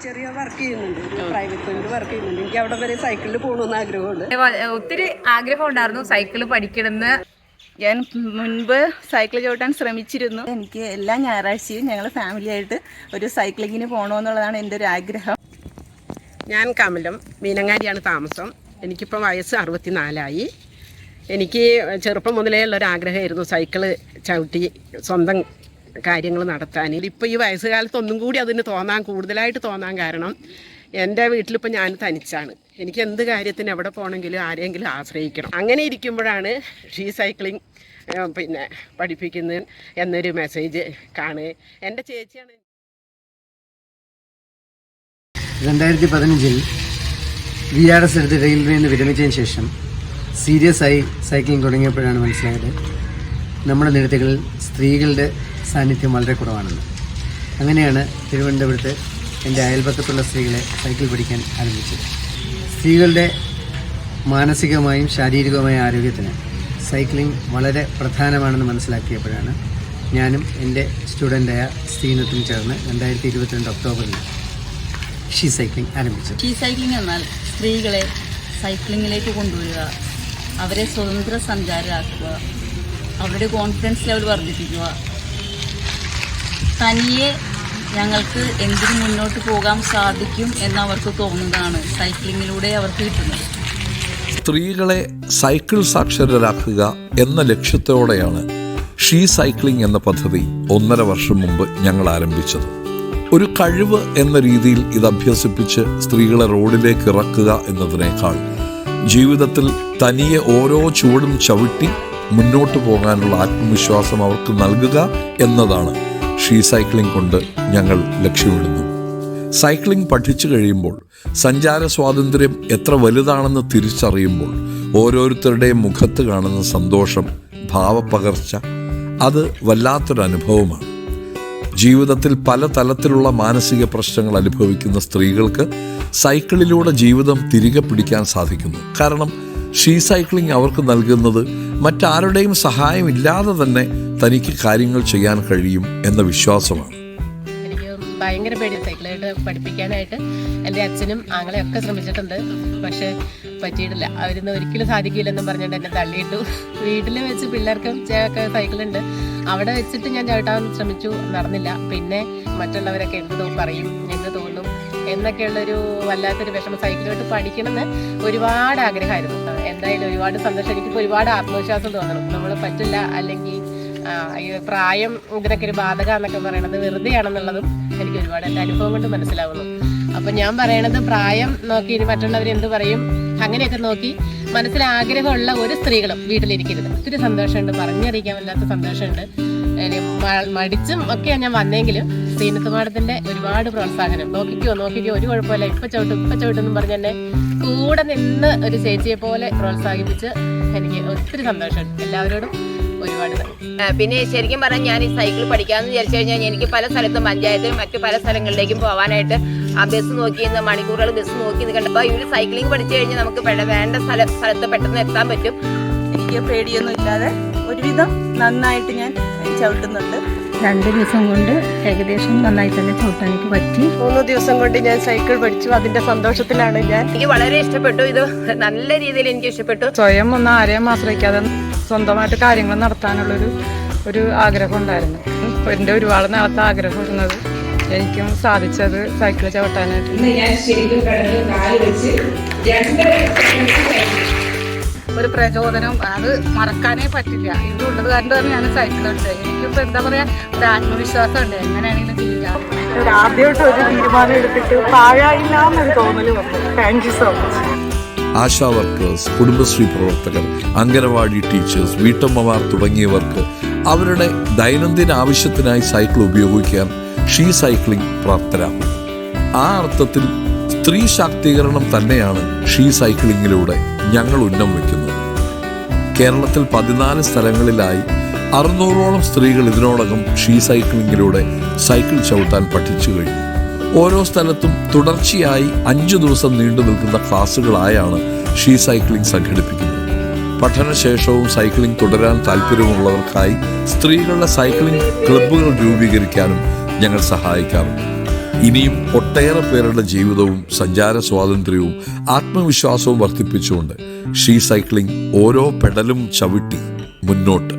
ചെറിയ വർക്ക് ചെയ്യുന്നുണ്ട്, private field work ചെയ്യുന്നുണ്ട്. എനിക്ക് അവിടെ വരെ സൈക്കിളിൽ പോകണമെന്ന് ആഗ്രഹമുണ്ട്. ഒത്തിരി ആഗ്രഹം ഉണ്ടായിരുന്നു സൈക്കിൾ പഠിക്കണമെന്ന്. ഞാൻ മുൻപ് സൈക്കിൾ ചവിട്ടാൻ ശ്രമിച്ചിരുന്നു. എനിക്ക് എല്ലാ ഞായറാഴ്ചയും ഞങ്ങൾ ഫാമിലിയായിട്ട് ഒരു സൈക്ലിങ്ങിന് പോകണമെന്നുള്ളതാണ് എൻ്റെ ഒരു ആഗ്രഹം. ഞാൻ കമലം മീനങ്ങാടിയാണ് താമസം. എനിക്കിപ്പോൾ വയസ്സ് 64ആയി. എനിക്ക് ചെറുപ്പം മുതലേ ഉള്ളൊരാഗ്രഹമായിരുന്നു സൈക്കിള് ചവിട്ടി സ്വന്തം കാര്യങ്ങൾ നടത്താൻ. ഇപ്പോൾ ഈ വയസ്സുകാലത്ത് ഒന്നും കൂടി അതിന് കൂടുതലായിട്ട് തോന്നാൻ കാരണം എൻ്റെ വീട്ടിലിപ്പോൾ ഞാൻ തനിച്ചാണ്. എനിക്ക് എന്ത് കാര്യത്തിന് എവിടെ പോകണമെങ്കിലും ആരെങ്കിലും ആശ്രയിക്കണം. അങ്ങനെ ഇരിക്കുമ്പോഴാണ് ഷീ സൈക്ലിംഗ് പഠിപ്പിക്കുന്നത് എന്നൊരു മെസ്സേജ് കാണുക. എൻ്റെ ചേച്ചിയാണ്. 2015 VRS എടുത്ത് റെയിൽവേയിൽ നിന്ന് വിരമിച്ചതിന് ശേഷം സീരിയസ് ആയി സൈക്ലിംഗ് തുടങ്ങിയപ്പോഴാണ് മനസ്സിലായത് നമ്മുടെ നിരത്തുകളിൽ സ്ത്രീകളുടെ സാന്നിധ്യം വളരെ കുറവാണെന്ന്. അങ്ങനെയാണ് തിരുവനന്തപുരത്ത് എൻ്റെ അയൽപക്കത്തുള്ള സ്ത്രീകളെ സൈക്കിൾ പഠിക്കാൻ ആരംഭിച്ചത്. സ്ത്രീകളുടെ മാനസികമായും ശാരീരികവുമായ ആരോഗ്യത്തിന് സൈക്ലിംഗ് വളരെ പ്രധാനമാണെന്ന് മനസ്സിലാക്കിയപ്പോഴാണ് ഞാനും എൻ്റെ സ്റ്റുഡൻ്റായ ശ്രീനത്തും ചേർന്ന് 2022 ഒക്ടോബറിൽ ഷീ സൈക്ലിംഗ് ആരംഭിച്ചു. ഷീ സൈക്ലിംഗ് എന്നാൽ സ്ത്രീകളെ സൈക്ലിങ്ങിലേക്ക് കൊണ്ടുവരിക, അവരെ സ്വതന്ത്ര സഞ്ചാരമാക്കുക, അവരുടെ കോൺഫിഡൻസ് ലെവൽ വർദ്ധിപ്പിക്കുക. തനിയെ ഞങ്ങൾക്ക് എന്തിനു മുന്നോട്ട് പോകാൻ സാധിക്കും എന്നവർക്ക് തോന്നുന്നതാണ് സൈക്ലിങ്ങിലൂടെ അവർക്ക് കിട്ടുന്നത്. സ്ത്രീകളെ സൈക്കിൾ സാക്ഷരരാക്കുക എന്ന ലക്ഷ്യത്തോടെയാണ് ഷീ സൈക്ലിംഗ് എന്ന പദ്ധതി 1.5 വർഷം മുമ്പ് ഞങ്ങൾ ആരംഭിച്ചത്. ഒരു കഴിവ് എന്ന രീതിയിൽ ഇത് അഭ്യസിപ്പിച്ച് സ്ത്രീകളെ റോഡിലേക്ക് ഇറക്കുക എന്നതിനേക്കാൾ ജീവിതത്തിൽ തനിയെ ഓരോ ചുവടും ചവിട്ടി മുന്നോട്ട് പോകാനുള്ള ആത്മവിശ്വാസം അവർക്ക് നൽകുക എന്നതാണ് ഷീ സൈക്ലിംഗ് കൊണ്ട് ഞങ്ങൾ ലക്ഷ്യമിടുന്നു. സൈക്ലിംഗ് പഠിച്ചു കഴിയുമ്പോൾ സഞ്ചാര സ്വാതന്ത്ര്യം എത്ര വലുതാണെന്ന് തിരിച്ചറിയുമ്പോൾ ഓരോരുത്തരുടെയും മുഖത്ത് കാണുന്ന സന്തോഷം, ഭാവപ്പകർച്ച, അത് വല്ലാത്തൊരനുഭവമാണ്. ജീവിതത്തിൽ പല തലത്തിലുള്ള മാനസിക പ്രശ്നങ്ങൾ അനുഭവിക്കുന്ന സ്ത്രീകൾക്ക് സൈക്കിളിലൂടെ ജീവിതം തിരികെ പിടിക്കാൻ സാധിക്കുന്നു. കാരണം ഷീ സൈക്ലിംഗ് അവർക്ക് നൽകുന്നത് മറ്റാരുടെയും സഹായമില്ലാതെ തന്നെ തനിക്ക് കാര്യങ്ങൾ ചെയ്യാൻ കഴിയും എന്ന വിശ്വാസമാണ്. എനിക്ക് ഭയങ്കര പേടി സൈക്കിളായിട്ട് പഠിപ്പിക്കാനായിട്ട്. എൻ്റെ അച്ഛനും ആങ്ങളെയൊക്കെ ശ്രമിച്ചിട്ടുണ്ട്, പക്ഷേ പറ്റിയിട്ടില്ല. അവരിന്ന് ഒരിക്കലും സാധിക്കില്ലെന്നും പറഞ്ഞുകൊണ്ട് എന്നെ തള്ളിയിട്ടു. വീട്ടിൽ വെച്ച് പിള്ളേർക്കും സൈക്കിളുണ്ട്, അവിടെ വെച്ചിട്ട് ഞാൻ ചവിട്ടാൻ ശ്രമിച്ചു, നടന്നില്ല. പിന്നെ മറ്റുള്ളവരൊക്കെ എന്ത് പറയും, എന്ത് തോന്നും എന്നൊക്കെയുള്ളൊരു വല്ലാത്തൊരു വിഷമം. സൈക്കിളോട്ട് പഠിക്കണമെന്ന് ഒരുപാട് ആഗ്രഹമായിരുന്നു. എന്തായാലും ഒരുപാട് സന്തോഷം. എനിക്കിപ്പോൾ ഒരുപാട് ആത്മവിശ്വാസം തോന്നണം. നമ്മൾ പറ്റില്ല, അല്ലെങ്കിൽ പ്രായം ഇതിനൊക്കെ ഒരു ബാധക എന്നൊക്കെ പറയണത് വെറുതെയാണെന്നുള്ളതും എനിക്ക് ഒരുപാട് എൻ്റെ അനുഭവം കൊണ്ട് മനസ്സിലാവുന്നു. അപ്പം ഞാൻ പറയണത് പ്രായം നോക്കി ഇനി മറ്റുള്ളവർ എന്ത് പറയും അങ്ങനെയൊക്കെ നോക്കി മനസ്സിൽ ആഗ്രഹമുള്ള ഒരു സ്ത്രീകളും വീട്ടിലിരിക്കരുത്. ഒത്തിരി സന്തോഷമുണ്ട്, പറഞ്ഞറിയിക്കാൻ വല്ലാത്ത സന്തോഷമുണ്ട്. മടിച്ചും ഒക്കെയാണ് ഞാൻ വന്നെങ്കിലും ശ്രീനത്ത് മാഡത്തിൻ്റെ ഒരുപാട് പ്രോത്സാഹനം. നോക്കിക്കോ ഒരു കുഴപ്പമില്ല, ഇപ്പം ചവിട്ടെന്നും പറഞ്ഞ് എന്നെ കൂടെ നിന്ന് ഒരു ചേച്ചിയെ പോലെ പ്രോത്സാഹിപ്പിച്ച് എനിക്ക് ഒത്തിരി സന്തോഷമുണ്ട്. എല്ലാവരോടും ഒരുപാട് പിന്നെ ശരിക്കും പറഞ്ഞാൽ ഞാൻ ഈ സൈക്കിൾ പഠിക്കാമെന്ന് വിചാരിച്ചു കഴിഞ്ഞാൽ എനിക്ക് പല സ്ഥലത്തും പഞ്ചായത്തിലും മറ്റു പല സ്ഥലങ്ങളിലേക്കും പോകാനായിട്ട് ആ ബസ് നോക്കി മണിക്കൂറുകൾ ബസ് നോക്കി നിൽക്കണ്ടപ്പോൾ ഈ സൈക്ലിംഗ് പഠിച്ചു കഴിഞ്ഞാൽ നമുക്ക് വേണ്ട സ്ഥലത്ത് പെട്ടെന്ന് എത്താൻ പറ്റും. എനിക്ക് പേടിയൊന്നും ഇല്ലാതെ ഒരുവിധം നന്നായിട്ട് ഞാൻ ചവിട്ടുന്നുണ്ട്. 2 ദിവസം കൊണ്ട് ഏകദേശം നന്നായി തന്നെ ചവിട്ടാൻ എനിക്ക് പറ്റി. 3 ദിവസം കൊണ്ട് ഞാൻ സൈക്കിൾ പഠിച്ചു. അതിൻ്റെ സന്തോഷത്തിലാണ് ഞാൻ. എനിക്ക് വളരെ ഇഷ്ടപ്പെട്ടു. ഇത് നല്ല രീതിയിൽ എനിക്ക് ഇഷ്ടപ്പെട്ടു. സ്വയം ഒന്നും ആരെയും ആശ്രയിക്കാതെ സ്വന്തമായിട്ട് കാര്യങ്ങൾ നടത്താനുള്ളൊരു ആഗ്രഹം ഉണ്ടായിരുന്നു. എൻ്റെ ഒരുപാട് നാളത്തെ ആഗ്രഹം ഇരുന്നത് എനിക്കും സാധിച്ചത് സൈക്കിൾ ചവിട്ടാനായിട്ട്. ഒരു പ്രചോദനം, അത് മറക്കാനേ പറ്റില്ല. ഇതുള്ളത് കാരണം തന്നെ ഞാൻ സൈക്കിളുണ്ട്. എനിക്കിപ്പോൾ എന്താ പറയുക, ഒരു ആത്മവിശ്വാസം ഉണ്ട് എങ്ങനെയാണെങ്കിലും ചെയ്യാം. ആദ്യമായിട്ട് ഒരു തീരുമാനം എടുത്തിട്ട് പാഴായില്ല എന്നൊരു തോന്നല് വന്നു. Thank you so much. ASHA workers, Kudumbashree പ്രവർത്തകർ, അംഗനവാടി ടീച്ചേഴ്സ്, വീട്ടമ്മമാർ തുടങ്ങിയവർക്ക് അവരുടെ ദൈനംദിന ആവശ്യത്തിനായി സൈക്കിൾ ഉപയോഗിക്കാൻ ഷീ സൈക്ലിംഗ് പ്രാപ്തരാകും. ആ അർത്ഥത്തിൽ സ്ത്രീ ശാക്തീകരണം തന്നെയാണ് ഷീ സൈക്ലിങ്ങിലൂടെ ഞങ്ങൾ ഉന്നം വയ്ക്കുന്നത്. കേരളത്തിൽ 14 സ്ഥലങ്ങളിലായി 600ഓളം സ്ത്രീകൾ ഇതിനോടകം ഷീ സൈക്ലിങ്ങിലൂടെ സൈക്കിൾ ചവിട്ടാൻ പഠിച്ചു കഴിഞ്ഞു. ഓരോ സ്ഥലത്തും തുടർച്ചയായി 5 ദിവസം നീണ്ടു നിൽക്കുന്ന ക്ലാസ്സുകളായാണ് ഷീ സൈക്ലിംഗ് സംഘടിപ്പിക്കുന്നത്. പഠനശേഷവും സൈക്ലിംഗ് തുടരാൻ താല്പര്യമുള്ളവർക്കായി സ്ത്രീകളുടെ സൈക്ലിംഗ് ക്ലബ്ബുകൾ രൂപീകരിക്കാനും ഞങ്ങൾ സഹായിക്കാറുണ്ട്. ഇനിയും ഒട്ടേറെ പേരുടെ ജീവിതവും സഞ്ചാര സ്വാതന്ത്ര്യവും ആത്മവിശ്വാസവും വർദ്ധിപ്പിച്ചുകൊണ്ട് ഷീ സൈക്ലിംഗ് ഓരോ പെഡലും ചവിട്ടി മുന്നോട്ട്.